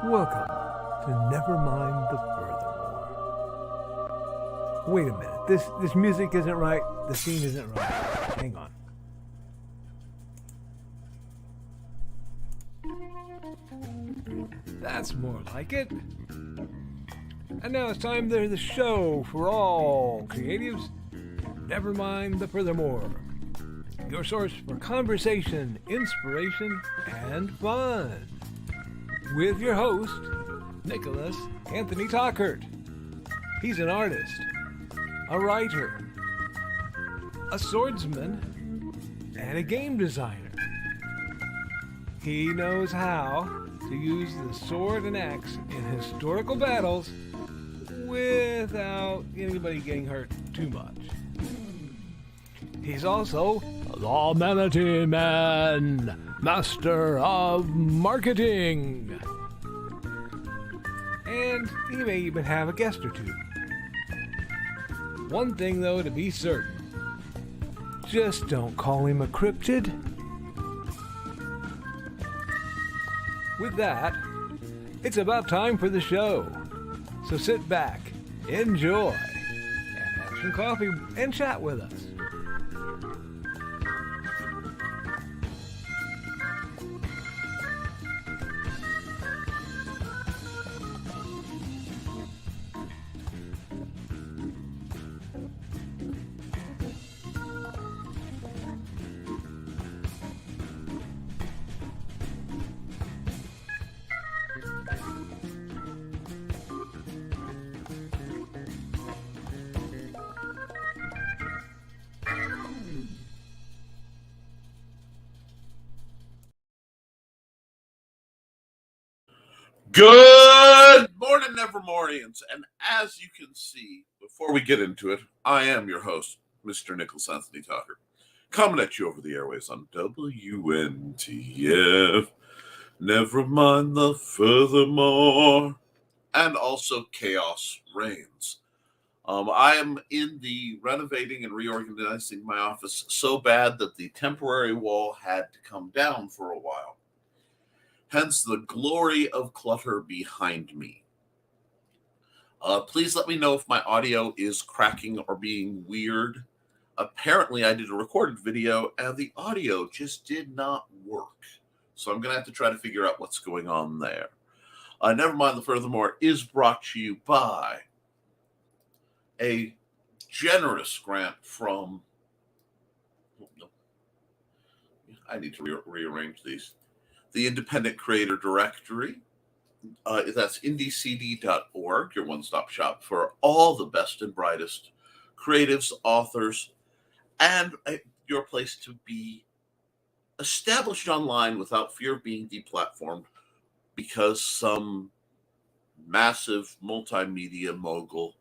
Welcome to Nevermind the Furthermore. Wait a minute, this music isn't right, the scene isn't right. Hang on. That's more like it. And now it's time for the show for all creatives. Nevermind the Furthermore. Your source for conversation, inspiration, and fun. With your host, Nicholas Anthony Tockert. He's an artist, a writer, a swordsman, and a game designer. He knows how to use the sword and axe in historical battles without anybody getting hurt too much. He's also the Manatee Man, master of marketing. And he may even have a guest or two. One thing, though, to be certain. Just don't call him a cryptid. With that, it's about time for the show. So sit back, enjoy, and have some coffee and chat with us. Good morning, Nevermorians. And as you can see, before we get into it, I am your host, Mr. Nicholas Anthony Tockert, coming at you over the airways on WNTF, Nevermind the Furthermore, and also Chaos Reigns. I am in the renovating and reorganizing my office so bad that the temporary wall had to come down for a while. Hence the glory of clutter behind me. Please let me know if my audio is cracking or being weird. Apparently, I did a recorded video and the audio just did not work. So I'm going to have to try to figure out what's going on there. Nevermind the Furthermore is brought to you by a generous grant from... I need to rearrange these. The Independent Creator Directory. That's indecd.org, your one-stop shop for all the best and brightest creatives, authors, and your place to be established online without fear of being deplatformed because some massive multimedia mogul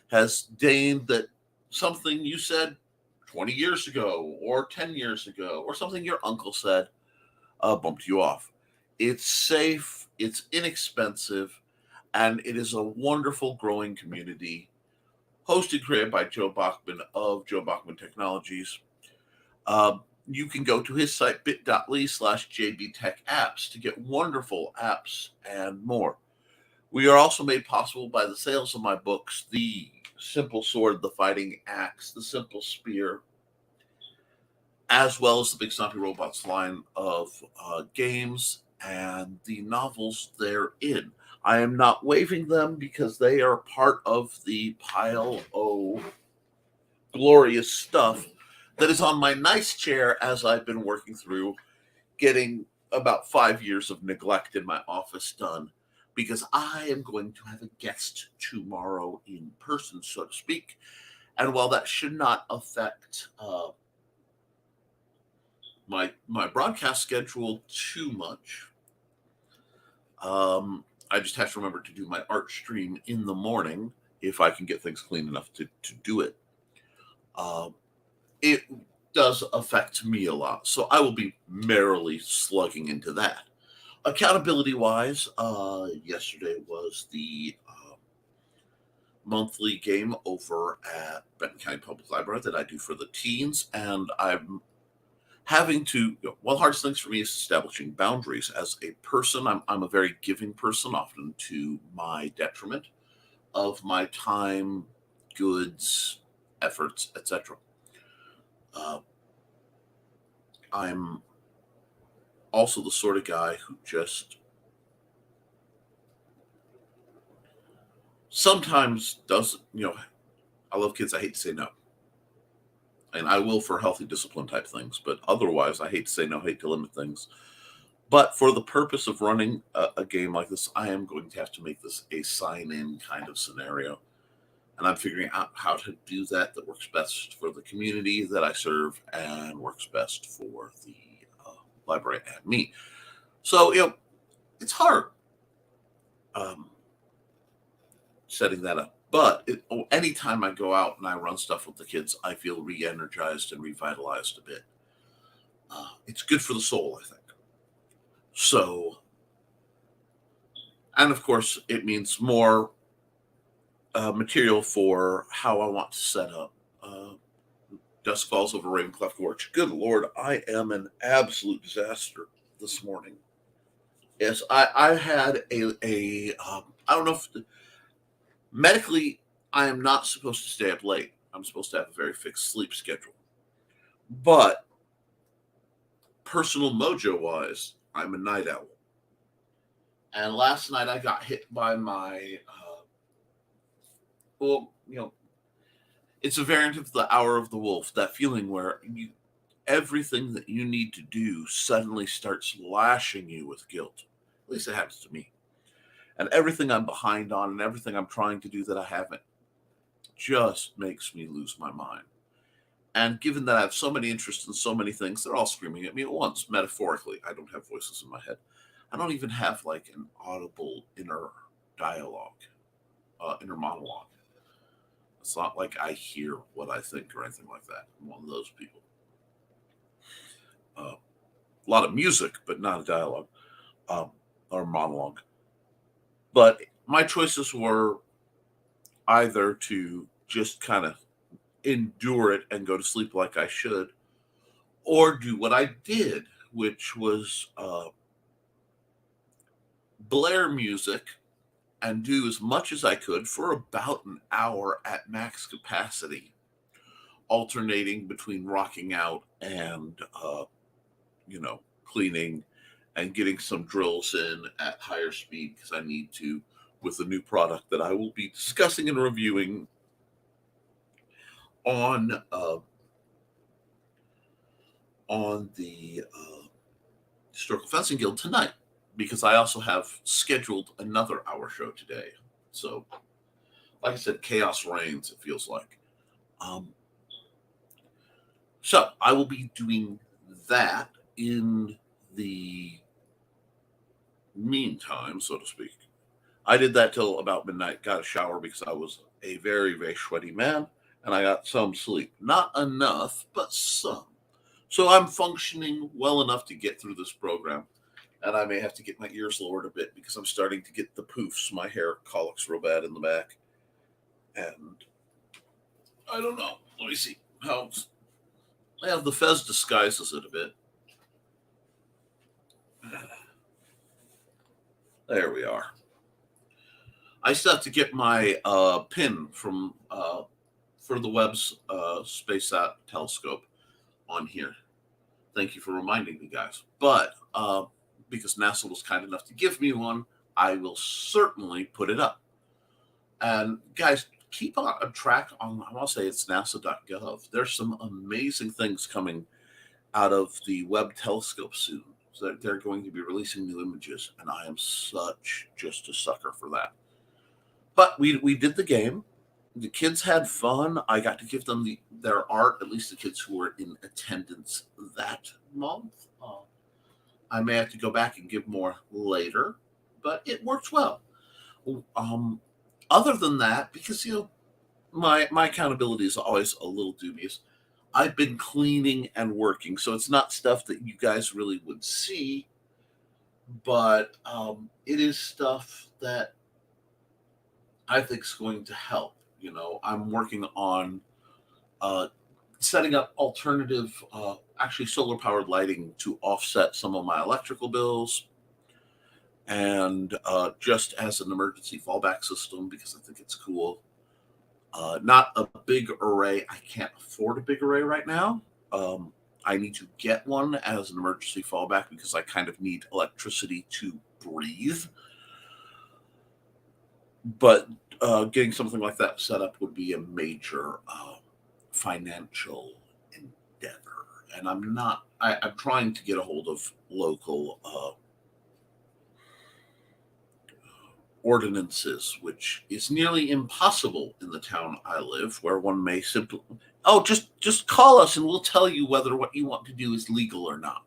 has deigned that something you said 20 years ago or 10 years ago or something your uncle said bumped you off. It's safe, it's inexpensive, and it is a wonderful growing community hosted, created by Joe Bachman of Joe Bachman Technologies. You can go to his site, bit.ly/jbtechapps, to get wonderful apps and more. We are also made possible by the sales of my books, The Simple Sword, The Fighting Axe, The Simple Spear, as well as the Big Stompy Robots line of games and the novels therein. I am not waiving them because they are part of the pile of glorious stuff that is on my nice chair as I've been working through getting about 5 years of neglect in my office done, because I am going to have a guest tomorrow in person, so to speak. And while that should not affect my broadcast schedule too much, I just have to remember to do my art stream in the morning if I can get things clean enough to do it. It does affect me a lot, so I will be merrily slugging into that. Accountability-wise, yesterday was the monthly game over at Benton County Public Library that I do for the teens, and I'm having to, one of the hardest things for me is establishing boundaries. As a person, I'm a very giving person, often to my detriment of my time, goods, efforts, etc. I'm also the sort of guy who just sometimes doesn't, I love kids. I hate to say no. And I will for healthy discipline type things, but otherwise, I hate to say no, hate to limit things. But for the purpose of running a game like this, I am going to have to make this a sign-in kind of scenario. And I'm figuring out how to do that works best for the community that I serve and works best for the library and me. So, it's hard setting that up. But anytime I go out and I run stuff with the kids, I feel re-energized and revitalized a bit. It's good for the soul, I think. So, and of course, it means more material for how I want to set up Dusk Falls Over Ravencleft Gorge. Good Lord, I am an absolute disaster this morning. Yes, I had I don't know if medically I am not supposed to stay up late. I'm supposed to have a very fixed sleep schedule. But personal mojo wise, I'm a night owl. And last night I got hit by my, it's a variant of the Hour of the Wolf, that feeling where everything that you need to do suddenly starts lashing you with guilt. At least it happens to me. And everything I'm behind on and everything I'm trying to do that I haven't just makes me lose my mind. And given that I have so many interests in so many things, they're all screaming at me at once, metaphorically. I don't have voices in my head. I don't even have like an audible inner dialogue, inner monologue. It's not like I hear what I think or anything like that. I'm one of those people. A lot of music, but not a dialogue or monologue. But my choices were either to just kind of endure it and go to sleep like I should, or do what I did, which was blare music and do as much as I could for about an hour at max capacity, alternating between rocking out and, cleaning and getting some drills in at higher speed because I need to with the new product that I will be discussing and reviewing on the Historical Fencing Guild tonight, because I also have scheduled another hour show today. So, like I said, chaos reigns, it feels like. So, I will be doing that in the meantime, so to speak. I did that till about midnight, got a shower because I was a very, very sweaty man, and I got some sleep. Not enough, but some. So I'm functioning well enough to get through this program. And I may have to get my ears lowered a bit because I'm starting to get the poofs. My hair colics real bad in the back. And I don't know. Let me see how. The fez disguises it a bit. There we are. I still have to get my pin from for the Webb's Space-Sat telescope on here. Thank you for reminding me, guys. But because NASA was kind enough to give me one, I will certainly put it up. And guys, keep on a track on, I want to say it's nasa.gov. There's some amazing things coming out of the Webb telescope soon. So they're going to be releasing new images, and I am just a sucker for that. But we did the game. The kids had fun. I got to give them their art, at least the kids who were in attendance that month. I may have to go back and give more later, but it works well. Other than that, because my accountability is always a little dubious, I've been cleaning and working, so it's not stuff that you guys really would see, but it is stuff that I think is going to help. I'm working on setting up alternative actually solar powered lighting to offset some of my electrical bills, and just as an emergency fallback system because I think it's cool. Not a big array. I can't afford a big array right now. I need to get one as an emergency fallback because I kind of need electricity to breathe. But getting something like that set up would be a major financial endeavor. And I'm trying to get a hold of local ordinances, which is nearly impossible in the town I live, where one may simply, just call us and we'll tell you whether what you want to do is legal or not,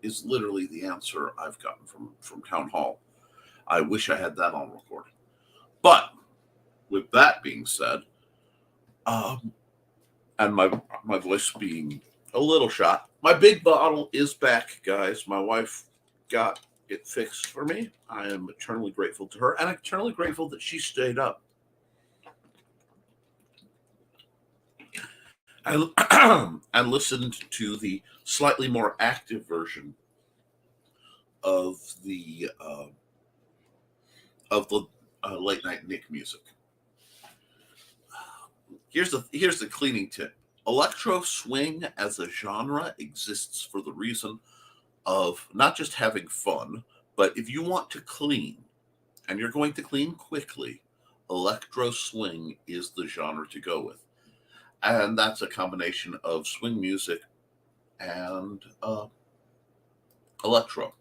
is literally the answer I've gotten from town hall. I wish I had that on recording. But with that being said, and my voice being a little shot, my big bottle is back, guys. My wife got it fixed for me. I am eternally grateful to her, and eternally grateful that she stayed up. And listened to the slightly more active version of the late night Nick music. Here's the cleaning tip. Electro swing as a genre exists for the reason of not just having fun, but if you want to clean and you're going to clean quickly, electro swing is the genre to go with. And that's a combination of swing music and electronica,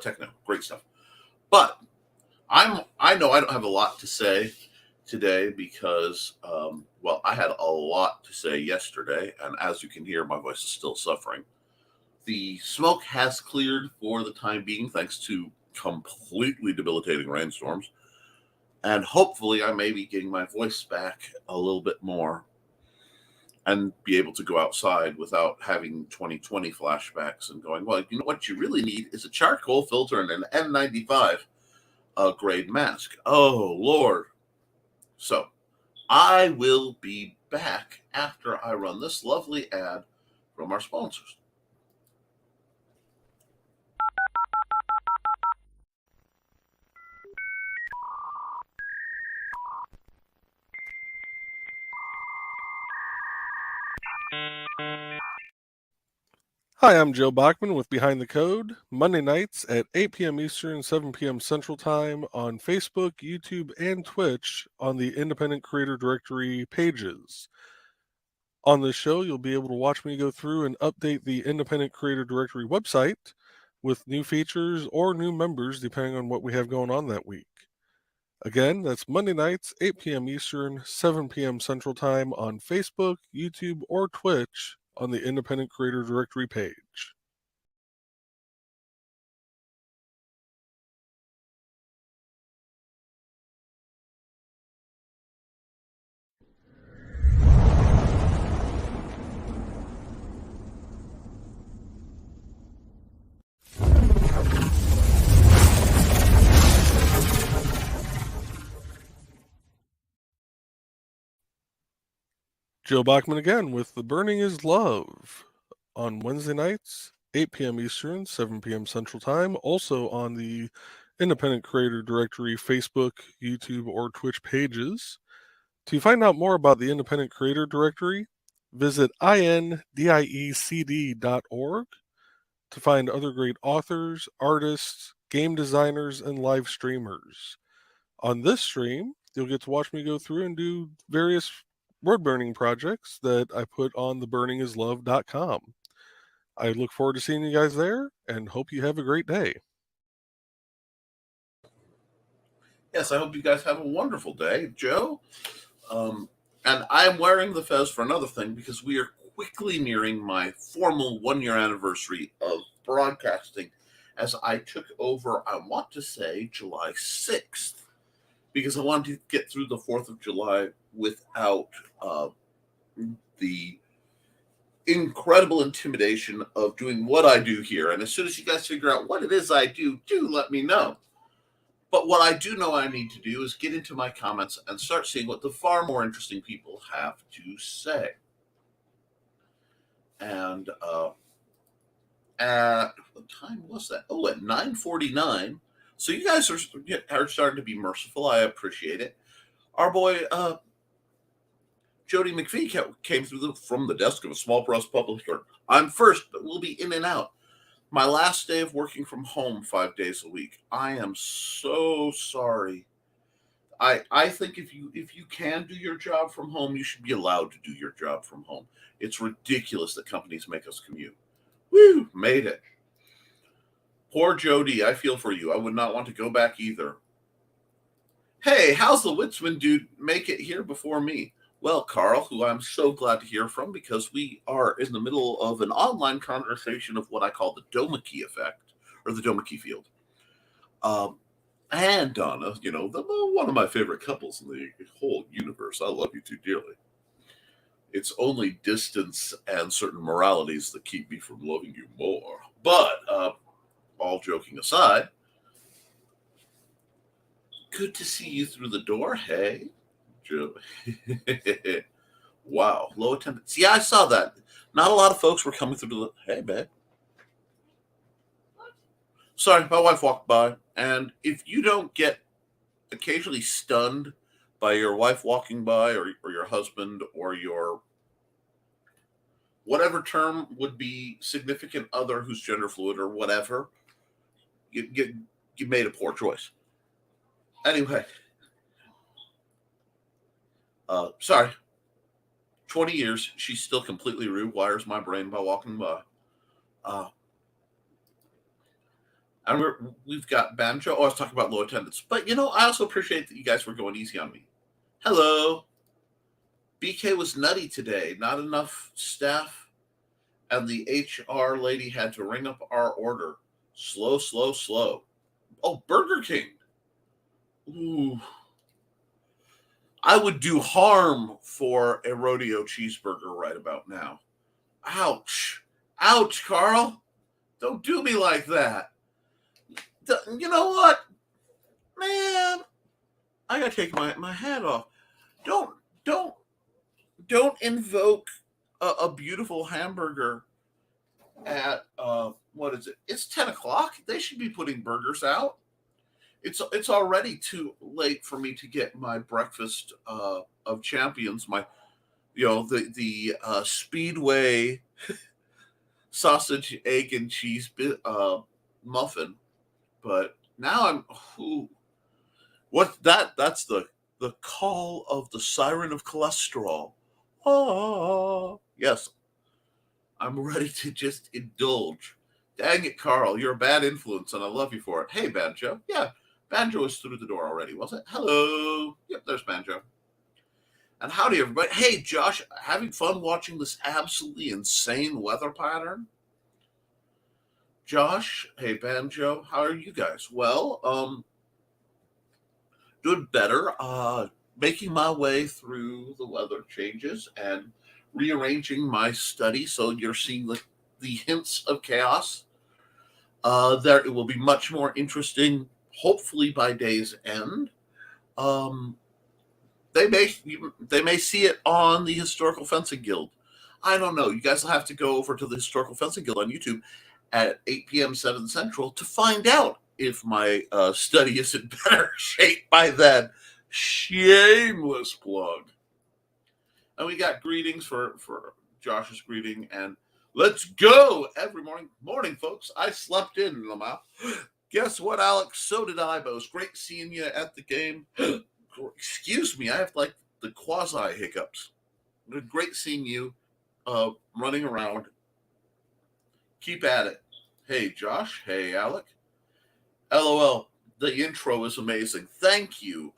techno, great stuff. But I know I don't have a lot to say today because, I had a lot to say yesterday, and as you can hear, my voice is still suffering. The smoke has cleared for the time being, thanks to completely debilitating rainstorms, and hopefully I may be getting my voice back a little bit more and be able to go outside without having 2020 flashbacks and going, well, you know what you really need is a charcoal filter and an N95 grade mask. Oh, Lord. So I will be back after I run this lovely ad from our sponsors. Hi, I'm Joe Bachman with Behind the Code, Monday nights at 8 p.m. Eastern, 7 p.m. Central Time on Facebook, YouTube, and Twitch on the Independent Creator Directory pages. On this show, you'll be able to watch me go through and update the Independent Creator Directory website with new features or new members depending on what we have going on that week. Again, that's Monday nights, 8 p.m. Eastern, 7 p.m. Central Time on Facebook, YouTube, or Twitch on the Independent Creator Directory page. Joe Bachman again with The Burning is Love on Wednesday nights, 8 p.m. Eastern, 7 p.m. Central Time, also on the Independent Creator Directory Facebook, YouTube, or Twitch pages. To find out more about the Independent Creator Directory, visit indiecd.org to find other great authors, artists, game designers, and live streamers. On this stream, you'll get to watch me go through and do various word burning projects that I put on theburningislove.com. I look forward to seeing you guys there and hope you have a great day. Yes, I hope you guys have a wonderful day, Joe. And I'm wearing the fez for another thing because we are quickly nearing my formal 1-year anniversary of broadcasting as I took over, I want to say, July 6th, because I wanted to get through the 4th of July without the incredible intimidation of doing what I do here. And as soon as you guys figure out what it is I do let me know. But what I do know I need to do is get into my comments and start seeing what the far more interesting people have to say. And at what time was that? Oh, at 9:49. So you guys are starting to be merciful. I appreciate it. Our boy Jody McPhee came through from the desk of a small press publisher. I'm first, but we'll be in and out. My last day of working from home 5 days a week. I am so sorry. I think if you can do your job from home, you should be allowed to do your job from home. It's ridiculous that companies make us commute. Woo, made it. Poor Jody, I feel for you. I would not want to go back either. Hey, how's the Witzman dude make it here before me? Well, Carl, who I'm so glad to hear from because we are in the middle of an online conversation of what I call the Domeke effect, or the Domeke field. And Donna, one of my favorite couples in the whole universe. I love you two dearly. It's only distance and certain moralities that keep me from loving you more. But all joking aside, good to see you through the door. Hey, Joe. Wow, low attendance. Yeah, I saw that. Not a lot of folks were coming through the. Hey, babe. Sorry, my wife walked by, and if you don't get occasionally stunned by your wife walking by, or your husband, or your whatever term would be significant other who's gender fluid or whatever, you made a poor choice. Anyway, sorry. 20 years, she's still completely rewires my brain by walking by. And we've got Banjo. Oh, I was talking about low attendance. But, I also appreciate that you guys were going easy on me. Hello. BK was nutty today. Not enough staff. And the HR lady had to ring up our order. Slow, slow, slow. Oh, Burger King. Ooh. I would do harm for a rodeo cheeseburger right about now. Ouch. Ouch, Carl. Don't do me like that. You know what? Man, I gotta take my hat off. Don't invoke a beautiful hamburger at what is it? It's 10 o'clock. They should be putting burgers out. It's already too late for me to get my breakfast of champions, the Speedway sausage, egg, and cheese muffin. But now that's the call of the siren of cholesterol. Oh, yes. I'm ready to just indulge. Dang it, Carl. You're a bad influence, and I love you for it. Hey, Banjo. Yeah, Banjo is through the door already, was it? Hello. Yep, there's Banjo. And howdy, everybody. Hey, Josh, having fun watching this absolutely insane weather pattern? Josh, hey, Banjo, how are you guys? Well, doing better. Making my way through the weather changes and rearranging my study. So you're seeing the hints of chaos. There it will be much more interesting, hopefully by day's end. They may see it on the Historical Fencing Guild. I don't know. You guys will have to go over to the Historical Fencing Guild on YouTube at 8 p.m. 7 Central to find out if my study is in better shape by then. Shameless plug. And we got greetings for Josh's greeting, and let's go every morning, folks. I slept in, Lamau. Guess what, Alex? So did I, Bo. Great seeing you at the game. Excuse me, I have the quasi hiccups. Great seeing you running around. Keep at it. Hey, Josh. Hey, Alec. LOL. The intro is amazing. Thank you.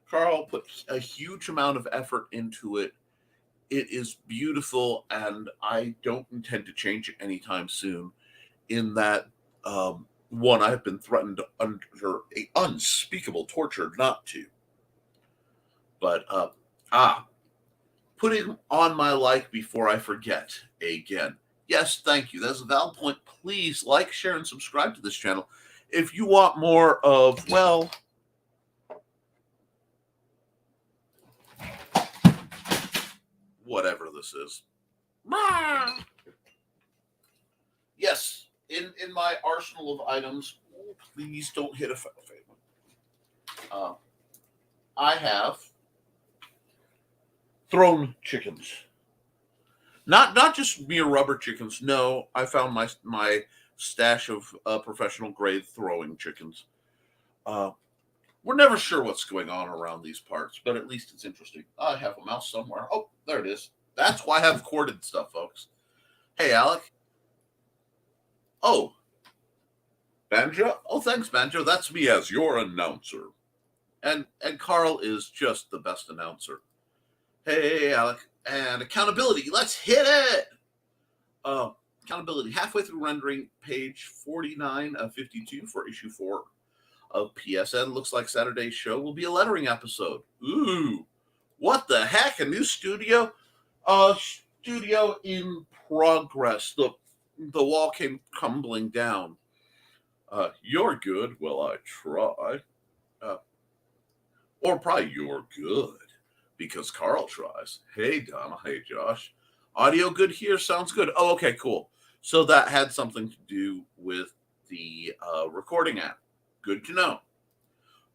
Carl put a huge amount of effort into it. It is beautiful, and I don't intend to change it anytime soon. In that, one, I have been threatened under an unspeakable torture not to. But, putting on my like before I forget again. Yes, thank you. That's a valid point. Please like, share, and subscribe to this channel if you want more of, well, whatever this is. Yes, in my arsenal of items, please don't hit a favorite. I have thrown chickens. Not just mere rubber chickens. No, I found my stash of professional grade throwing chickens. Uh, we're never sure what's going on around these parts, but at least it's interesting. I have a mouse somewhere. Oh, there it is. That's why I have corded stuff, folks. Hey, Alec. Oh, Banjo. Oh, thanks, Banjo. That's me as your announcer. And Carl is just the best announcer. Hey, Alec. And accountability. Let's hit it. Accountability. Halfway through rendering page 49 of 52 for issue 4 of PSN. Looks like Saturday's show will be a lettering episode. Ooh, what the heck? A new studio? Studio in progress. The wall came crumbling down. You're good. Well, I try. Or probably you're good because Carl tries. Hey, Donna. Hey, Josh. Audio good here? Sounds good. Oh, okay, cool. So that had something to do with the recording app. Good to know.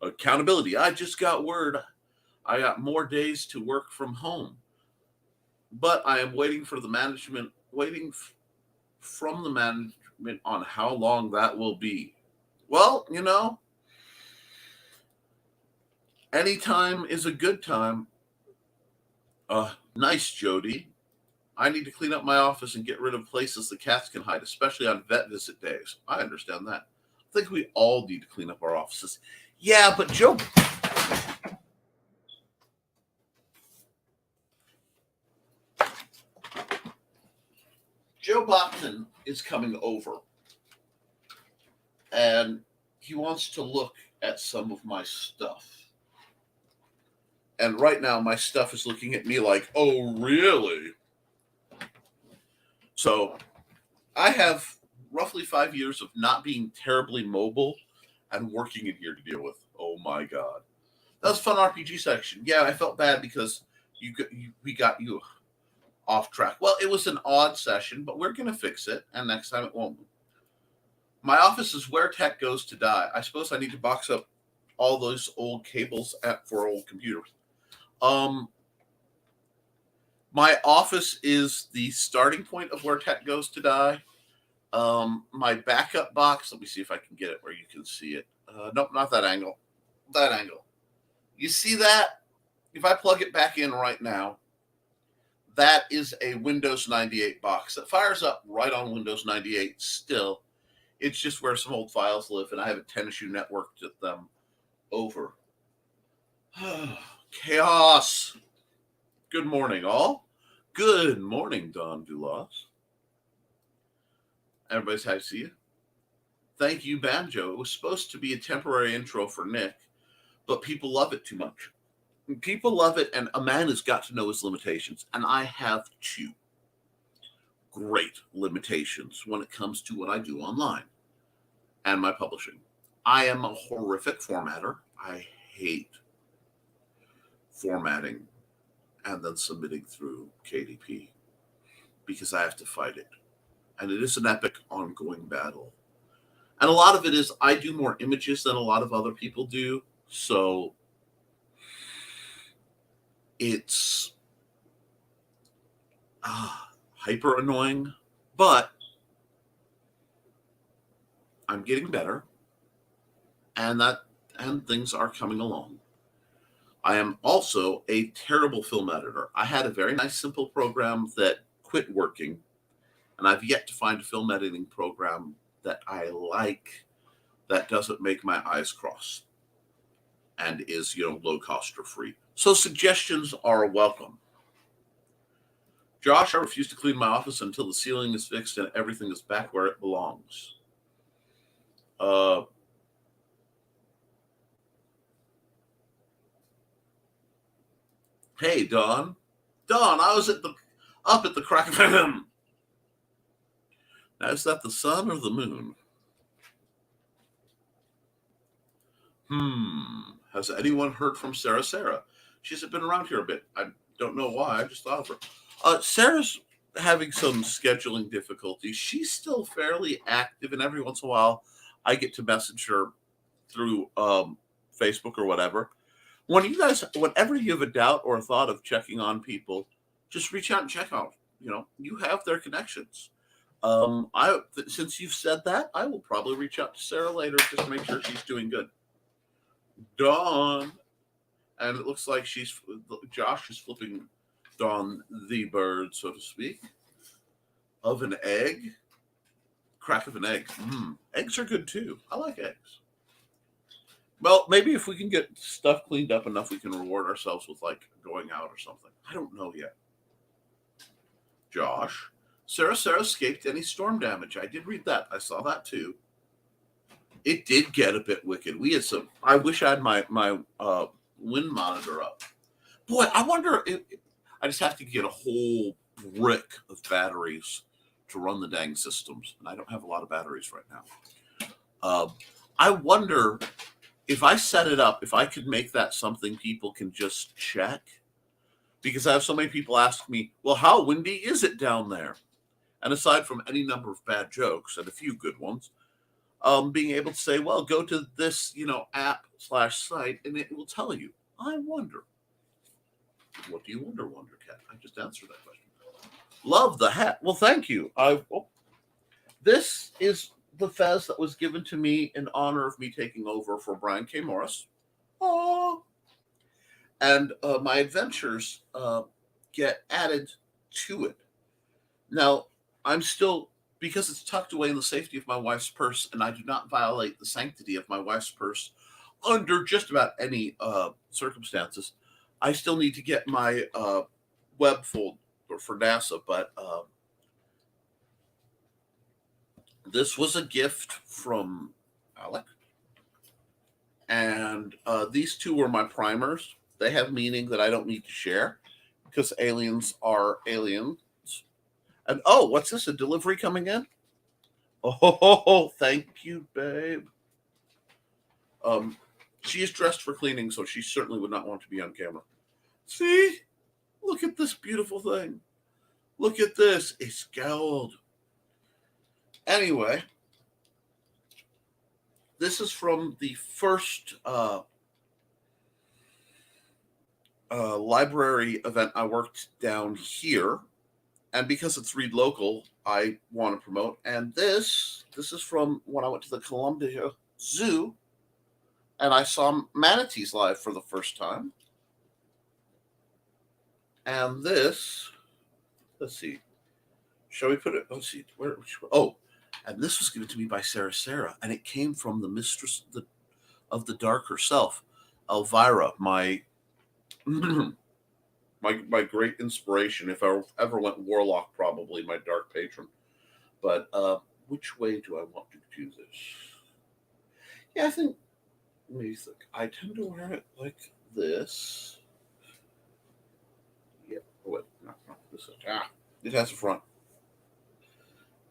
Accountability. I just got word. I got more days to work from home. But I am waiting for the management, from the management on how long that will be. Well, anytime is a good time. Nice, Jody. I need to clean up my office and get rid of places the cats can hide, especially on vet visit days. I understand that. I think we all need to clean up our offices. Yeah, but Joe Bachman is coming over, and he wants to look at some of my stuff. And right now, my stuff is looking at me like, oh, really? So I have roughly 5 years of not being terribly mobile and working in here to deal with. Oh, my God. That was a fun RPG section. Yeah, I felt bad because we got you off track. Well, it was an odd session, but we're going to fix it, and next time it won't. My office is where tech goes to die. I suppose I need to box up all those old cables for old computers. My office is the starting point of where tech goes to die. My backup box, let me see if I can get it where you can see it. Nope, not that angle. That angle. You see that? If I plug it back in right now, that is a Windows 98 box that fires up right on Windows 98 still. It's just where some old files live, and I have a 10-issue networked them over. Chaos. Good morning, all. Good morning, Don Dulas. Everybody's happy to see you. Thank you, Banjo. It was supposed to be a temporary intro for Nick, but people love it too much. People love it, and a man has got to know his limitations, and I have two great limitations when it comes to what I do online and my publishing. I am a horrific formatter. I hate formatting and then submitting through KDP because I have to fight it. And it is an epic ongoing battle. And a lot of it is I do more images than a lot of other people do. So it's hyper annoying, but I'm getting better, and things are coming along. I am also a terrible film editor. I had a very nice simple program that quit working, and I've yet to find a film editing program that I like that doesn't make my eyes cross and is, low cost or free. So suggestions are welcome. Josh, I refuse to clean my office until the ceiling is fixed and everything is back where it belongs. Hey, Don. Don, I was up at the crack of him. Now, is that the sun or the moon? Has anyone heard from Sarah? She's been around here a bit. I don't know why. I just thought of her. Sarah's having some scheduling difficulties. She's still fairly active, and every once in a while, I get to message her through Facebook or whatever. Whenever you have a doubt or a thought of checking on people, just reach out and check out. You have their connections. Since you've said that, I will probably reach out to Sarah later just to make sure she's doing good. Dawn, and it looks like Josh is flipping Dawn the bird, so to speak, of an egg. Crack of an egg. Eggs are good too. I like eggs. Well, maybe if we can get stuff cleaned up enough, we can reward ourselves with like going out or something. I don't know yet. Josh, Sarah escaped any storm damage. I did read that. I saw that too. It did get a bit wicked. We had some. I wish I had my wind monitor up. Boy, I wonder if I just have to get a whole brick of batteries to run the dang systems, and I don't have a lot of batteries right now. I wonder if I set it up, if I could make that something people can just check, because I have so many people ask me, well, how windy is it down there? And aside from any number of bad jokes and a few good ones, being able to say, well, go to this, app/site, and it will tell you. I wonder. What do you wonder, Cat? I just answered that question. Love the hat. Well, thank you. This is the fez that was given to me in honor of me taking over for Brian K. Morris. Aww. And my adventures get added to it. Now, I'm still, because it's tucked away in the safety of my wife's purse, and I do not violate the sanctity of my wife's purse under just about any circumstances, I still need to get my web folder for NASA, but this was a gift from Alec, and these two were my primers. They have meaning that I don't need to share because aliens are aliens. And what's this? A delivery coming in? Oh, thank you, babe. She is dressed for cleaning, so she certainly would not want to be on camera. See? Look at this beautiful thing. Look at this. It's gold. Anyway, this is from the first library event I worked down here. And because it's Read Local, I want to promote. And this is from when I went to the Columbia Zoo and I saw manatees live for the first time. And this, let's see, shall we put it? Let's see, and this was given to me by Sarah, and it came from the mistress of the dark herself, Elvira, my my great inspiration. If I ever went warlock, probably my dark patron. But which way do I want to do this? Yeah, I think, I tend to wear it like this. Yeah, wait, not this. It has a front.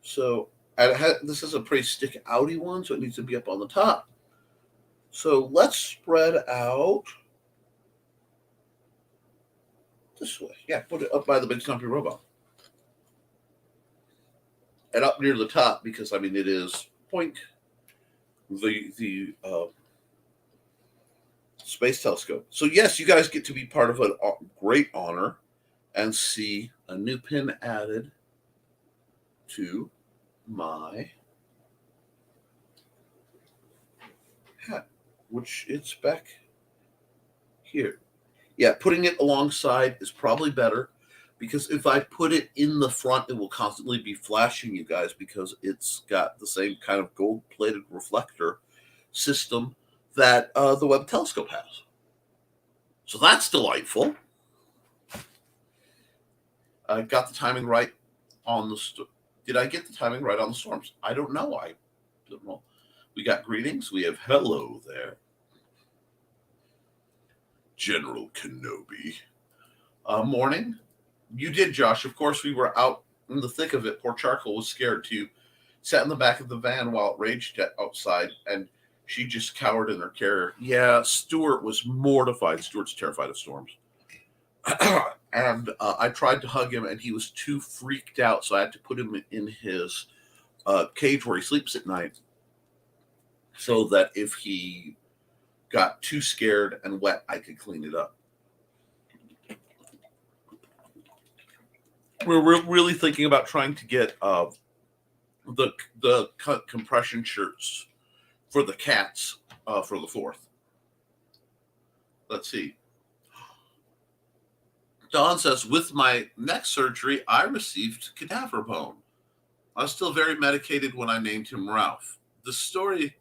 So this is a pretty stick-outy one, so it needs to be up on the top. So let's spread out this way. Yeah, put it up by the big stumpy robot. And up near the top, because, it is point the Space Telescope. So, yes, you guys get to be part of a great honor and see a new pin added to my hat, which it's back here. Yeah, putting it alongside is probably better because if I put it in the front, it will constantly be flashing you guys because it's got the same kind of gold-plated reflector system that the Webb telescope has. So that's delightful. I got the timing right on the... Did I get the timing right on the storms? I don't know. I don't know. We got greetings. We have hello there. General Kenobi. Morning. You did, Josh. Of course, we were out in the thick of it. Poor Charcoal was scared too. Sat in the back of the van while it raged outside, and she just cowered in her carrier. Yeah, Stuart was mortified. Stuart's terrified of storms. And I tried to hug him, and he was too freaked out, so I had to put him in his cage where he sleeps at night, so that if he got too scared and wet, I could clean it up. We're really thinking about trying to get the compression shirts for the cats for the 4th. Let's see. Don says, with my neck surgery, I received cadaver bone. I was still very medicated when I named him Ralph. The story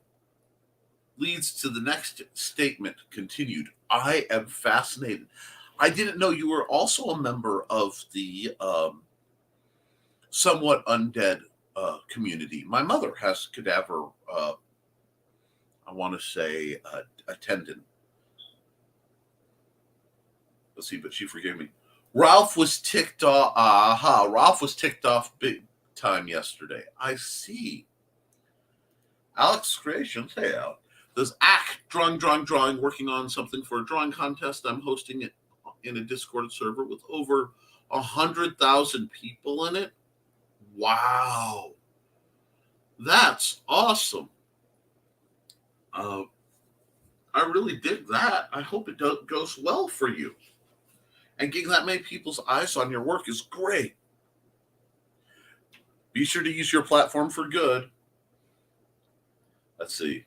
leads to the next statement, continued. I am fascinated. I didn't know you were also a member of the somewhat undead community. My mother has cadaver, I want to say, a tendon. Let's see, but she forgave me. Ralph was ticked off. Ralph was ticked off big time yesterday. I see. Alex Creations, hey Al. Does drawing, working on something for a drawing contest. I'm hosting it in a Discord server with over 100,000 people in it. Wow. That's awesome. I really dig that. I hope it goes well for you. And getting that many people's eyes on your work is great. Be sure to use your platform for good. Let's see.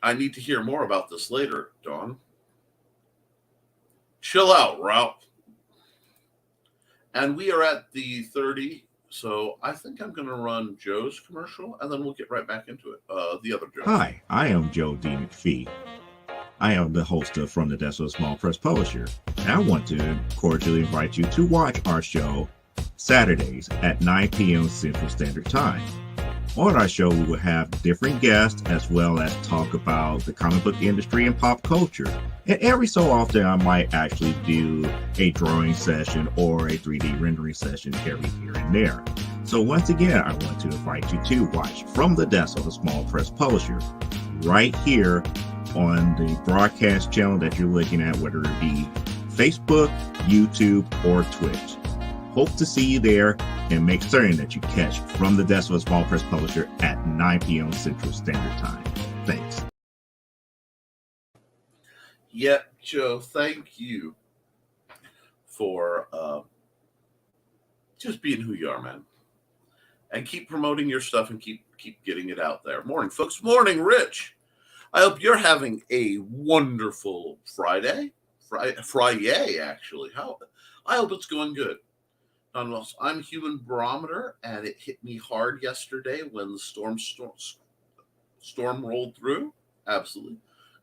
I need to hear more about this later, Dawn. Chill out, Ralph. And we are at the 30, so I think I'm going to run Joe's commercial, and then we'll get right back into it. The other Joe. Hi, I am Joe D. McPhee. I am the host of From the Desk of a Small Press Publisher, and I want to cordially invite you to watch our show Saturdays at 9 p.m. Central Standard Time. On our show, we will have different guests as well as talk about the comic book industry and pop culture. And every so often, I might actually do a drawing session or a 3D rendering session every here and there. So once again, I want to invite you to watch From the Desk of a Small Press Publisher right here on the broadcast channel that you're looking at, whether it be Facebook, YouTube, or Twitch. Hope to see you there, and make certain that you catch From the Desk of a Small Press Publisher at 9 p.m. Central Standard Time. Thanks. Yeah, Joe, thank you for just being who you are, man. And keep promoting your stuff and keep getting it out there. Morning, folks. Morning, Rich. I hope you're having a wonderful Friday. Friday, actually. I hope it's going good. I'm Human Barometer, and it hit me hard yesterday when the storm rolled through. Absolutely.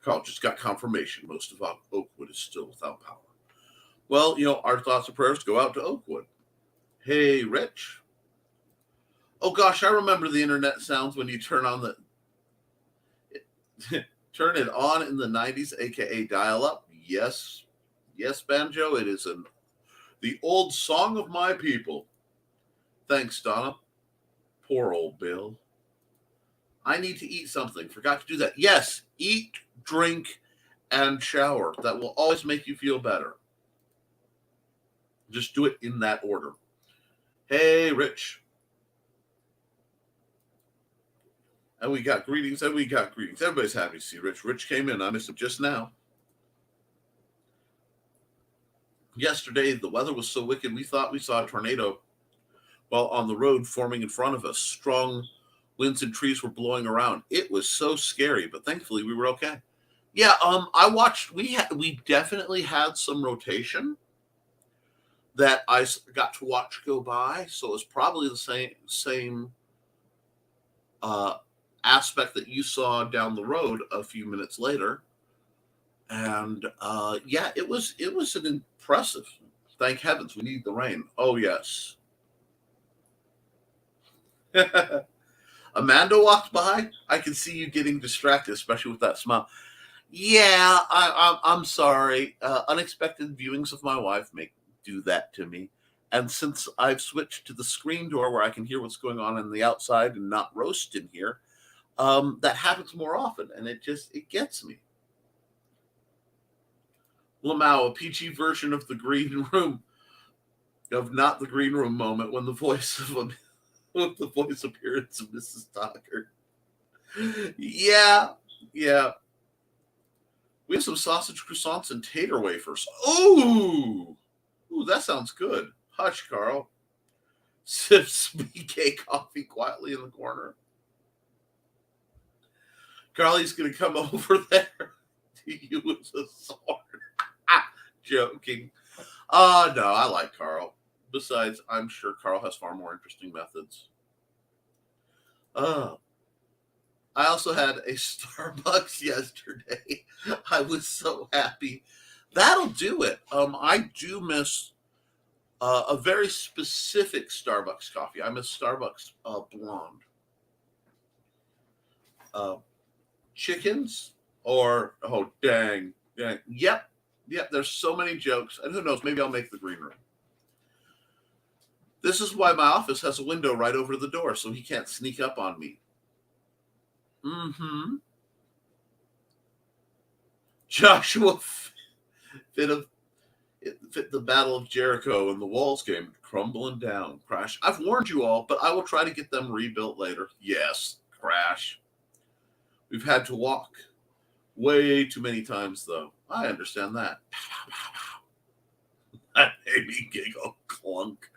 Carl just got confirmation. Most of Oakwood is still without power. Well, our thoughts and prayers go out to Oakwood. Hey, Rich. Oh, gosh, I remember the internet sounds when you turn it on in the 90s, a.k.a. dial-up. Yes, Banjo, it is the old song of my people. Thanks, Donna. Poor old Bill. I need to eat something. Forgot to do that. Yes, eat, drink, and shower. That will always make you feel better. Just do it in that order. Hey, Rich. And we got greetings. Everybody's happy to see Rich. Rich came in. I missed him just now. Yesterday, the weather was so wicked, we thought we saw a tornado while on the road forming in front of us. Strong winds and trees were blowing around. It was so scary, but thankfully we were okay. Yeah, I watched. We definitely had some rotation that I got to watch go by, so it was probably the same aspect that you saw down the road a few minutes later. And it was an impressive. Thank heavens we need the rain. Oh yes. Amanda walked by. I can see you getting distracted, especially with that smile. Yeah, I'm sorry. Unexpected viewings of my wife do that to me. And since I've switched to the screen door where I can hear what's going on the outside and not roast in here, that happens more often, and it gets me. Lamau, a PG version of the green room, of not the green room moment when the voice of with the voice appearance of Mrs. Tockert. Yeah. We have some sausage croissants and tater wafers. Ooh, that sounds good. Hush, Carl. Sips BK coffee quietly in the corner. Carly's going to come over there to you with a sword. Joking. No, I like Carl. Besides, I'm sure Carl has far more interesting methods. I also had a Starbucks yesterday. I was so happy. That'll do it. I do miss a very specific Starbucks coffee. I miss Starbucks blonde. Chickens or dang. Yep. There's so many jokes, and who knows? Maybe I'll make the green room. This is why my office has a window right over the door, so he can't sneak up on me. Joshua fit the Battle of Jericho, and the walls came crumbling down. Crash. I've warned you all, but I will try to get them rebuilt later. Yes, crash. We've had to walk way too many times, though. I understand that. That made me giggle. Clunk.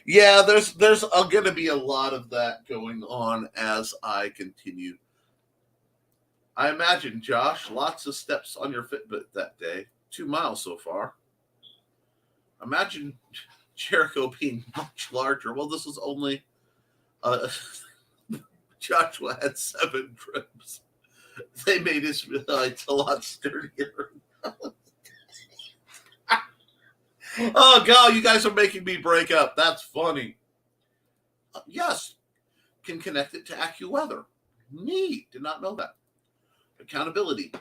Yeah, there's going to be a lot of that going on as I continue. I imagine, Josh, lots of steps on your Fitbit that day. 2 miles so far. Imagine Jericho being much larger. Well, this was only Joshua had 7 trips. They made Israelites a lot sturdier. Oh, God, you guys are making me break up. That's funny. Yes, can connect it to AccuWeather. Neat. Did not know that. Accountability.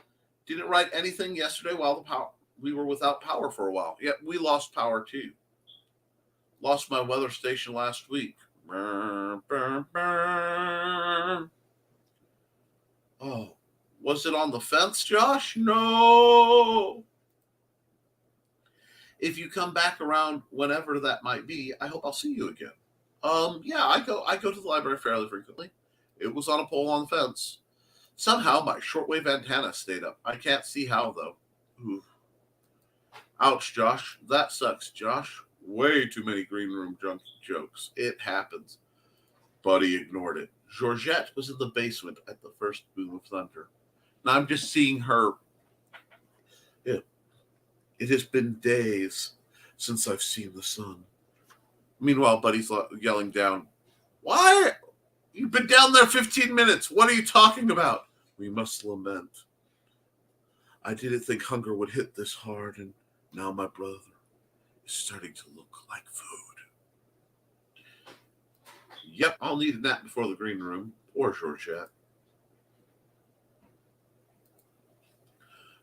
Didn't write anything yesterday while we were without power for a while. Yep, we lost power too. Lost my weather station last week. Oh, was it on the fence, Josh? No. If you come back around whenever that might be, I hope I'll see you again. Yeah, I go to the library fairly frequently. It was on a pole on the fence. Somehow my shortwave antenna stayed up. I can't see how, though. Ooh. Ouch, Josh. That sucks, Josh. Way too many green room junk jokes. It happens. Buddy ignored it. Georgette was in the basement at the first boom of thunder. Now I'm just seeing her. It has been days since I've seen the sun. Meanwhile, Buddy's yelling down, "Why? You've been down there 15 minutes. What are you talking about?" We must lament. I didn't think hunger would hit this hard, and now my brother is starting to look like food. Yep, I'll need a nap before the green room, or Georgette.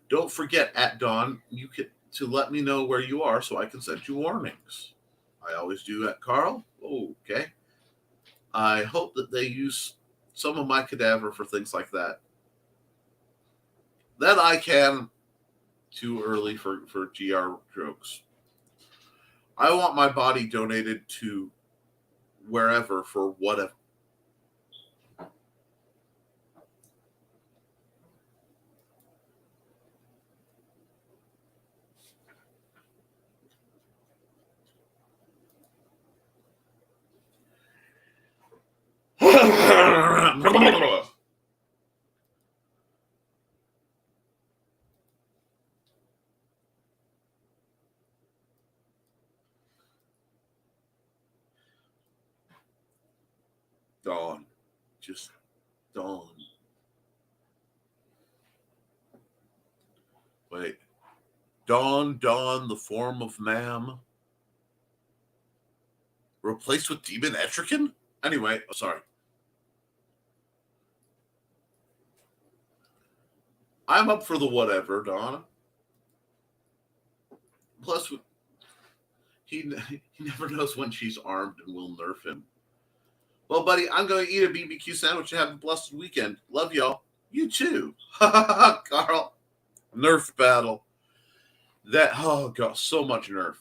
Don't forget, at dawn, you can to let me know where you are so I can send you warnings. I always do that, Carl. Okay. I hope that they use some of my cadaver for things like that. That I can. Too early for GR jokes. I want my body donated to wherever for whatever. Dawn. Just dawn. Wait. Dawn, the form of ma'am. Replaced with demon etrigan? Anyway, sorry. I'm up for the whatever, Dawn. Plus, he never knows when she's armed and will nerf him. Well, buddy, I'm going to eat a BBQ sandwich and have a blessed weekend. Love y'all. You too. Carl. Nerf battle. That, oh god, so much Nerf.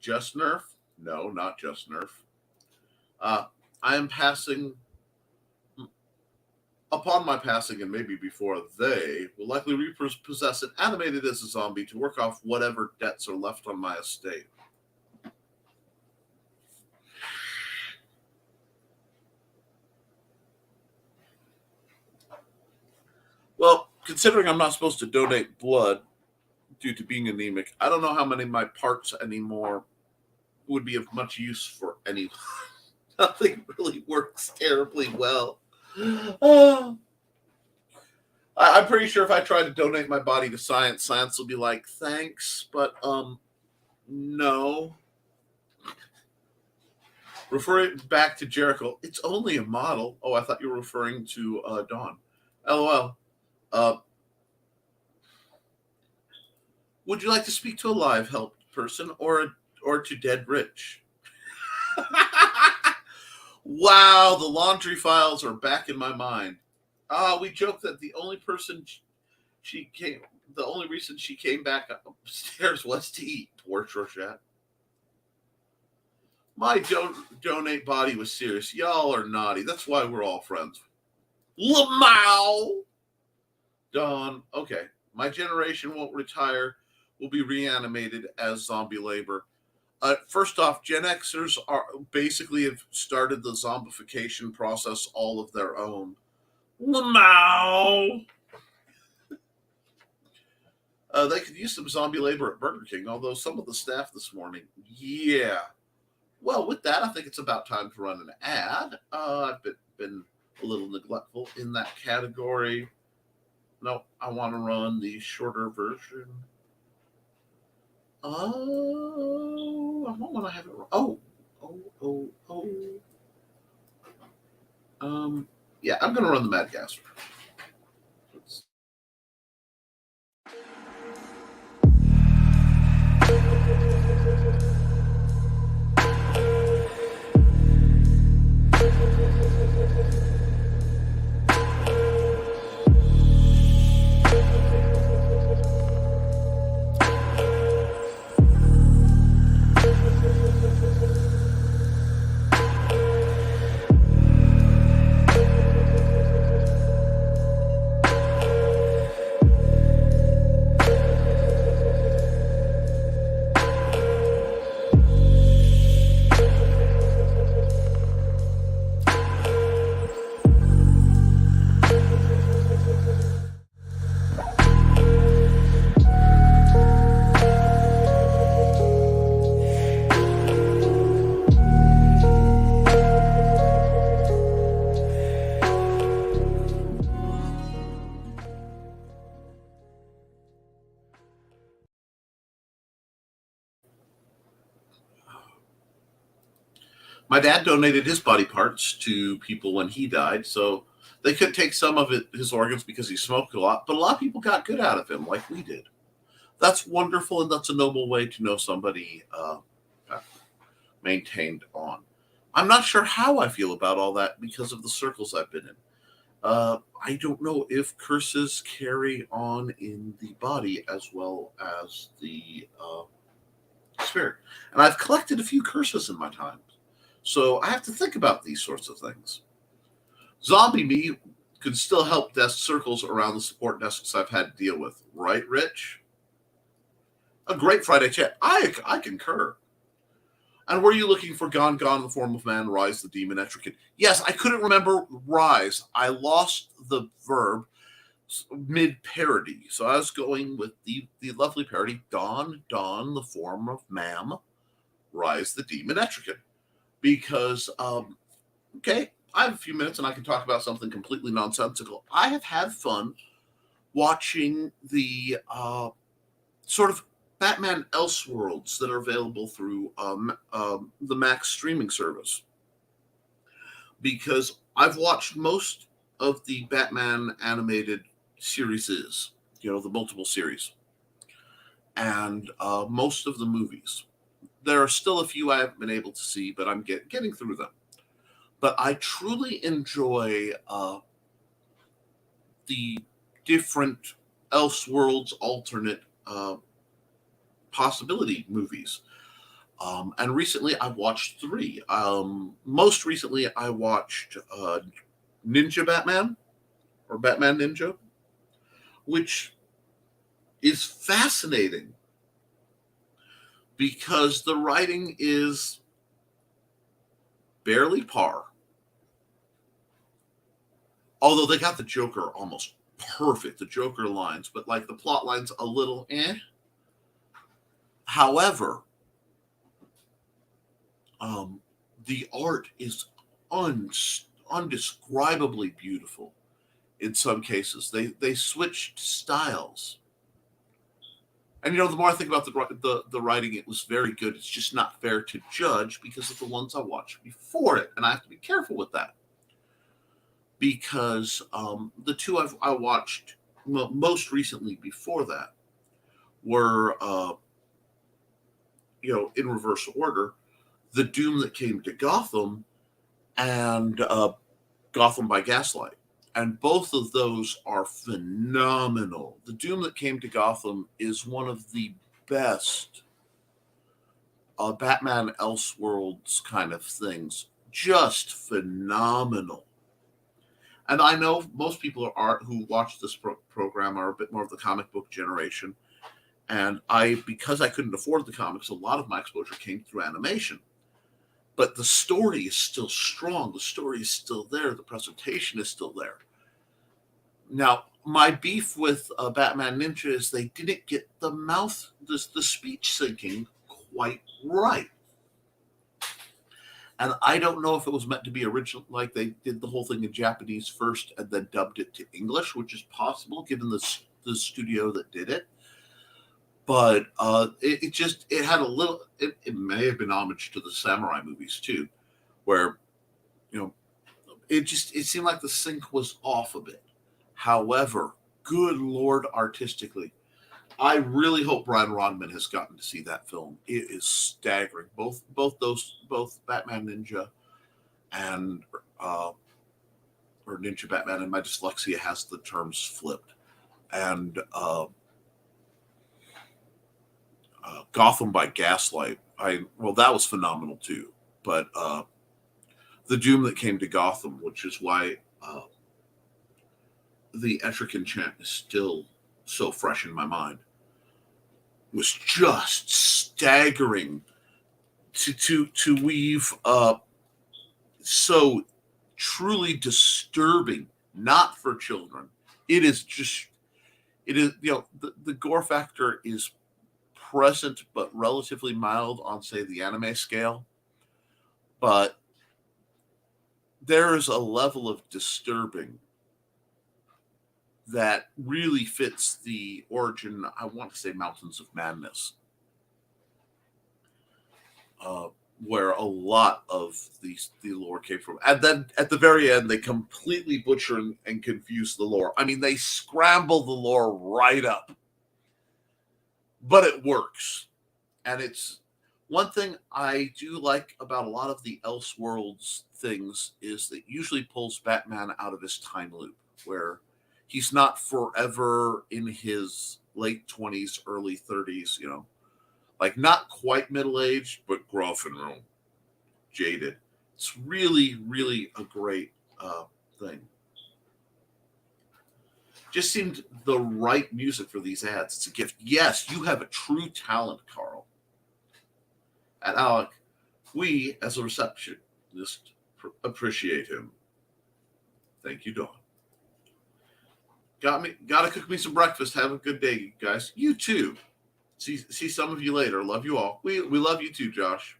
Just Nerf? No, not just Nerf. I am passing. Upon my passing, and maybe before, they will likely repossess it, animated as a zombie, to work off whatever debts are left on my estate. Well, considering I'm not supposed to donate blood due to being anemic, I don't know how many of my parts anymore would be of much use for anyone. Nothing really works terribly well. I'm pretty sure if I try to donate my body to science, science will be like, thanks, but no. Referring back to Jericho, it's only a model. Oh, I thought you were referring to Dawn. LOL. Would you like to speak to a live help person or to Dead Rich? Wow, the laundry files are back in my mind. We joked that the only reason she came back upstairs was to eat. Poor Georgette. My donate body was serious. Y'all are naughty. That's why we're all friends. Lamau! Dawn. Okay. My generation won't retire. Will be reanimated as zombie labor. First off, Gen Xers are basically have started the zombification process all of their own. Lamau! They could use some zombie labor at Burger King, although some of the staff this morning, yeah. Well, with that, I think it's about time to run an ad. I've been a little neglectful in that category. No, I want to run the shorter version. Oh, I don't want to have it. Yeah, I'm going to run the Mad Gasper. My dad donated his body parts to people when he died, so they could take some of his organs because he smoked a lot, but a lot of people got good out of him, like we did. That's wonderful, and that's a noble way to know somebody maintained on. I'm not sure how I feel about all that because of the circles I've been in. I don't know if curses carry on in the body as well as the spirit. And I've collected a few curses in my time. So I have to think about these sorts of things. Zombie me could still help desk circles around the support desks I've had to deal with. Right, Rich? A great Friday chat. I concur. And were you looking for Gone in the Form of Man, Rise the Demon Etrican? Yes, I couldn't remember Rise. I lost the verb mid-parody. So I was going with the lovely parody, Dawn, the Form of Man, Rise the Demon Etrican. Because, okay, I have a few minutes and I can talk about something completely nonsensical. I have had fun watching the sort of Batman Elseworlds that are available through the Max streaming service. Because I've watched most of the Batman animated series, the multiple series, and most of the movies. There are still a few I haven't been able to see, but I'm getting through them. But I truly enjoy the different Elseworlds alternate possibility movies. And recently I watched 3. Most recently I watched Ninja Batman, or Batman Ninja, which is fascinating because the writing is barely par. Although they got the Joker almost perfect, the Joker lines, but like the plot lines a little eh. However, the art is undescribably beautiful in some cases. They switched styles. And the more I think about the writing, it was very good. It's just not fair to judge because of the ones I watched before it, and I have to be careful with that because the 2 I watched most recently before that were in reverse order: The Doom That Came to Gotham and Gotham by Gaslight. And both of those are phenomenal. The Doom That Came to Gotham is one of the best Batman Elseworlds kind of things. Just phenomenal. And I know most people who watch this program are a bit more of the comic book generation. And because I couldn't afford the comics, a lot of my exposure came through animation. But the story is still strong. The story is still there. The presentation is still there. Now, my beef with Batman Ninja is they didn't get the speech syncing quite right. And I don't know if it was meant to be original, like they did the whole thing in Japanese first and then dubbed it to English, which is possible given the studio that did it. But it had a little, it may have been homage to the samurai movies too, where, it seemed like the sync was off a bit. However, good Lord, artistically, I really hope Brian Rodman has gotten to see that film. It is staggering. Both Batman Ninja and or Ninja Batman, and my dyslexia has the terms flipped, and Gotham by Gaslight. That was phenomenal too. But The Doom That Came to Gotham, which is why the Etrigan chant is still so fresh in my mind, was just staggering to weave so truly disturbing, not for children. It is the gore factor is present but relatively mild on, say, the anime scale, but there is a level of disturbing that really fits the origin, I want to say, Mountains of Madness, where a lot of the lore came from. And then at the very end, they completely butcher and confuse the lore. I mean, they scramble the lore right up. But it works. And it's one thing I do like about a lot of the Elseworlds things is that it usually pulls Batman out of his time loop, where he's not forever in his late 20s, early 30s, like not quite middle-aged, but gruff and real jaded. It's really, really a great thing. Just seemed the right music for these ads. It's a gift. Yes, you have a true talent, Carl. And Alec, we, as a receptionist, appreciate him. Thank you, Dawn. Gotta cook me some breakfast. Have a good day, you guys. You too. See some of you later. Love you all. We love you too, Josh.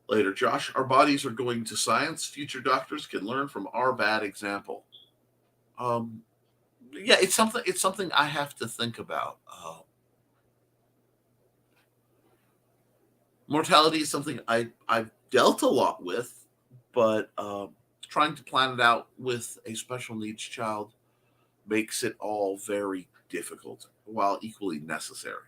Later, Josh. Our bodies are going to science. Future doctors can learn from our bad example. Yeah, it's something I have to think about. Mortality is something I've dealt a lot with, but trying to plan it out with a special needs child makes it all very difficult, while equally necessary.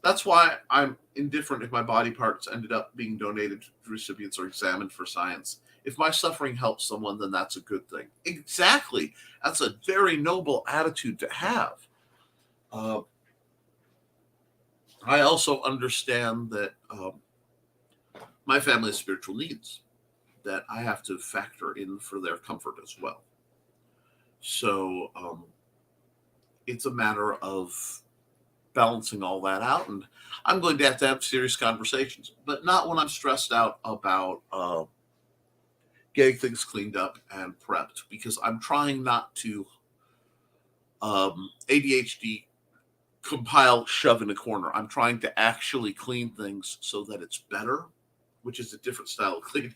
That's why I'm indifferent if my body parts ended up being donated to recipients or examined for science. If my suffering helps someone, then that's a good thing. Exactly. That's a very noble attitude to have. I also understand that my family has spiritual needs that I have to factor in for their comfort as well. So it's a matter of balancing all that out. And I'm going to have serious conversations, but not when I'm stressed out about getting things cleaned up and prepped, because I'm trying not to ADHD compile, shove in a corner. I'm trying to actually clean things so that it's better, which is a different style of cleaning.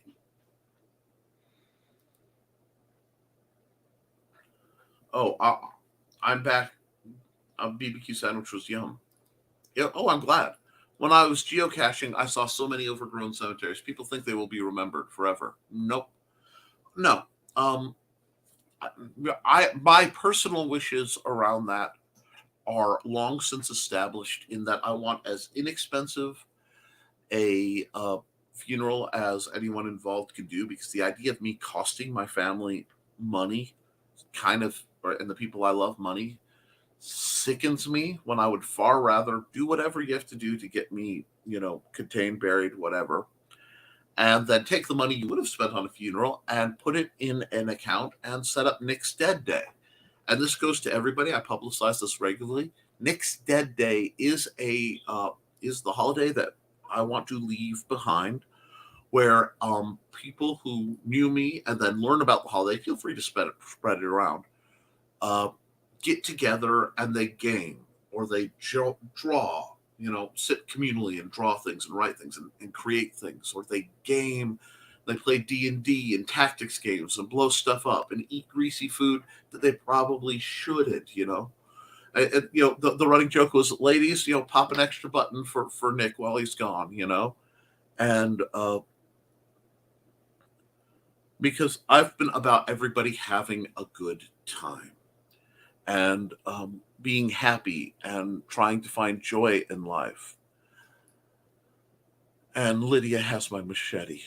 Oh, I'm back. A BBQ sandwich was yum. Yeah. Oh, I'm glad. When I was geocaching, I saw so many overgrown cemeteries. People think they will be remembered forever. Nope. No. Um, my personal wishes around that are long since established, in that I want as inexpensive a funeral as anyone involved can do, because the idea of me costing my family money and the people I love money sickens me, when I would far rather do whatever you have to do to get me, contained, buried, whatever, and then take the money you would have spent on a funeral and put it in an account and set up Nick's Dead Day. And this goes to everybody. I publicize this regularly. Nick's Dead Day is is the holiday that I want to leave behind, where people who knew me and then learn about the holiday, feel free to spread it around, get together and they game, or they draw, sit communally and draw things and write things and create things, or they game, they play D&D and tactics games and blow stuff up and eat greasy food that they probably shouldn't, the running joke was, ladies, pop an extra button for Nick while he's gone, and because I've been about everybody having a good time and being happy and trying to find joy in life. And Lydia has my machete.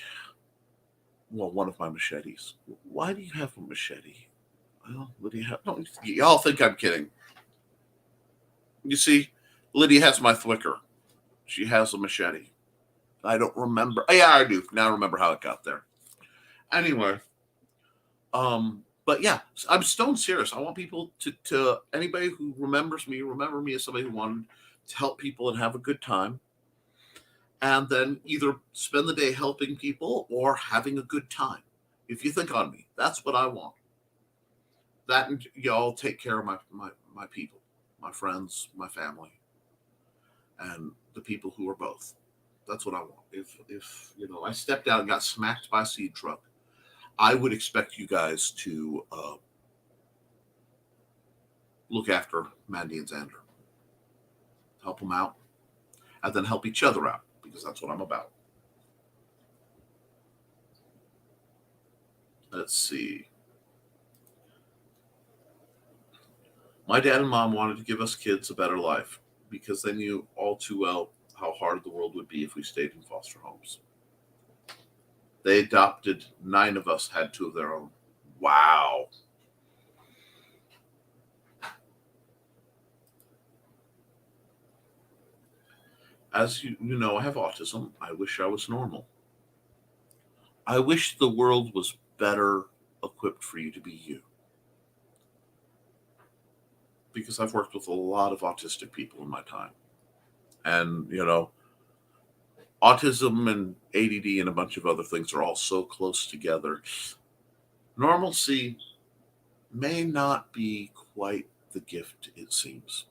Well, one of my machetes. Why do you have a machete? Well, Lydia, no, y'all think I'm kidding. You see, Lydia has my thwicker. She has a machete. I don't remember. Yeah, I do. Now I remember how it got there. Anyway, but yeah, I'm stone serious. I want people to anybody who remembers me, remember me as somebody who wanted to help people and have a good time, and then either spend the day helping people or having a good time. If you think on me, that's what I want. That, and y'all take care of my people, my friends, my family, and the people who are both. That's what I want. If I stepped out and got smacked by a seed truck, I would expect you guys to look after Mandy and Xander, help them out, and then help each other out, because that's what I'm about. Let's see. My dad and mom wanted to give us kids a better life because they knew all too well how hard the world would be if we stayed in foster homes. They adopted 9 of us, had 2 of their own. Wow. As you know, I have autism. I wish I was normal. I wish the world was better equipped for you to be you. Because I've worked with a lot of autistic people in my time. And, autism and ADD and a bunch of other things are all so close together. Normalcy may not be quite the gift it seems.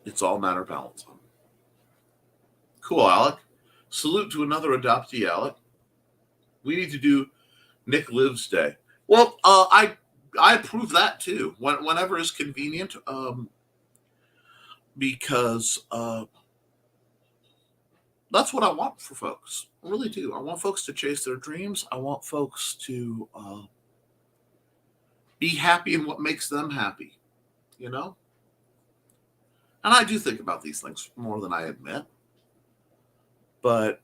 It's all matter of balance. Cool, Alec. Salute to another adoptee, Alec. We need to do Nick Lives Day. Well, I approve that too. Whenever is convenient, because that's what I want for folks. I really do. I want folks to chase their dreams. I want folks to be happy in what makes them happy, And I do think about these things more than I admit. But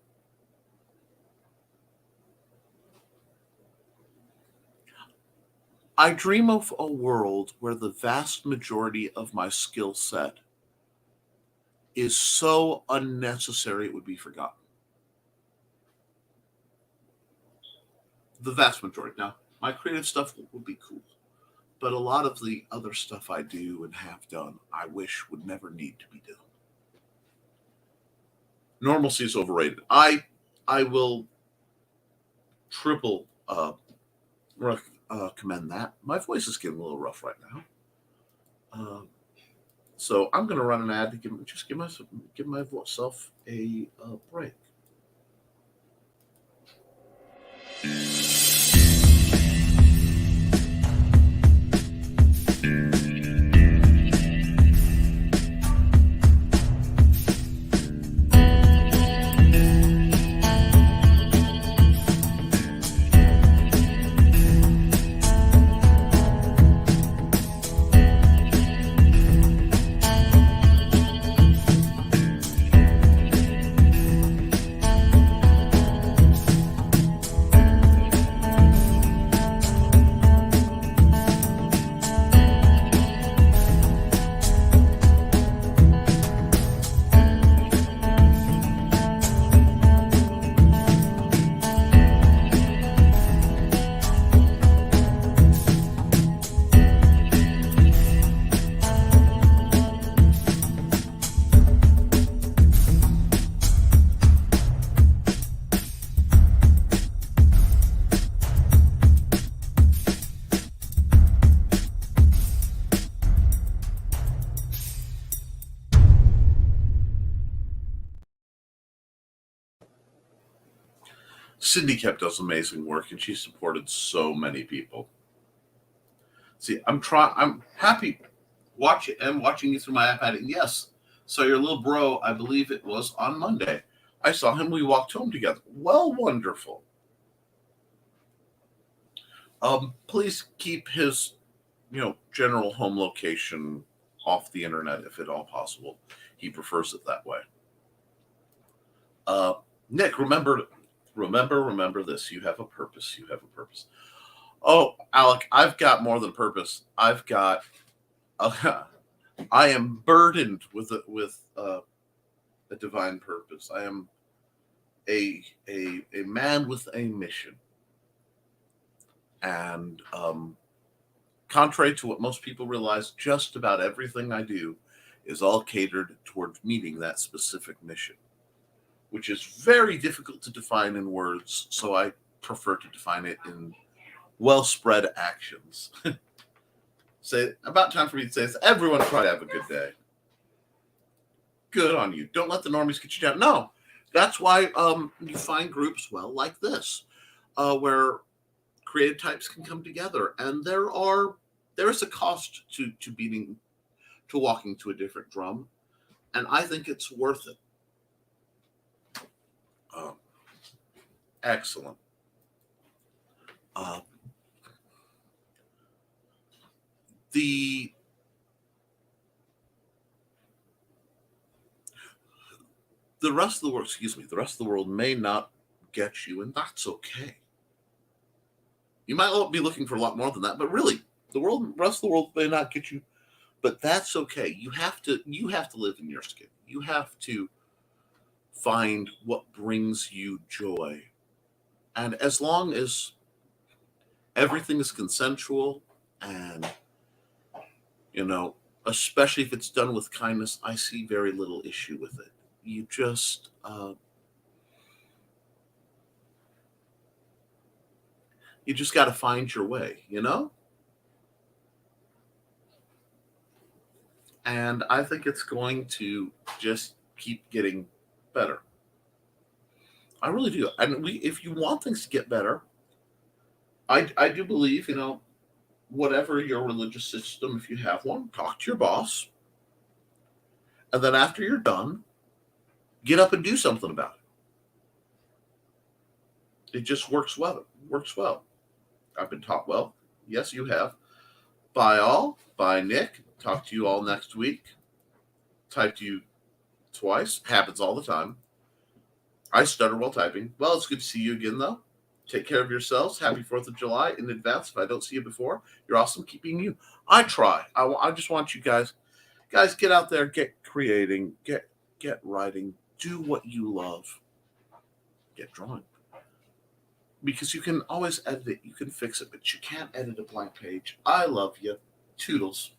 I dream of a world where the vast majority of my skill set is so unnecessary it would be forgotten. The vast majority. Now, my creative stuff would be cool, but a lot of the other stuff I do and have done, I wish would never need to be done. Normalcy is overrated. I will triple commend that. My voice is getting a little rough right now. So I'm going to run an ad to give myself a break. Cindy Koepp does amazing work, and she supported so many people. See, I'm happy watching you through my iPad. And yes, so your little bro, I believe it was on Monday. I saw him. We walked home together. Well, wonderful. Please keep his, general home location off the internet if at all possible. He prefers it that way. Nick, remember this. You have a purpose. You have a purpose. Oh, Alec, I've got more than purpose. I am burdened with a divine purpose. I am a man with a mission. And contrary to what most people realize, just about everything I do is all catered towards meeting that specific mission, which is very difficult to define in words, so I prefer to define it in well-spread actions. Say, about time for me to say this. Everyone try to have a good day. Good on you. Don't let the normies get you down. No, that's why you find groups, like this, where creative types can come together. And there is a cost to walking to a different drum. And I think it's worth it. Excellent. The rest of the world, the rest of the world may not get you, and that's okay. You might be looking for a lot more than that, but really, the rest of the world may not get you, but that's okay. You have to live in your skin. You have to find what brings you joy. And as long as everything is consensual and, especially if it's done with kindness, I see very little issue with it. You just, got to find your way, And I think it's going to just keep getting better. I really do. And if you want things to get better, I do believe, whatever your religious system, if you have one, talk to your boss. And then after you're done, get up and do something about it. It just works well. I've been taught well. Yes, you have. Bye all. Bye, Nick. Talk to you all next week. Type to you twice. Happens all the time. I stutter while typing. Well, it's good to see you again, though. Take care of yourselves. Happy 4th of July in advance. If I don't see you before, you're awesome. Keep being you. I try. I just want you guys get out there, get creating, get writing, do what you love. Get drawing. Because you can always edit it, you can fix it, but you can't edit a blank page. I love you. Toodles.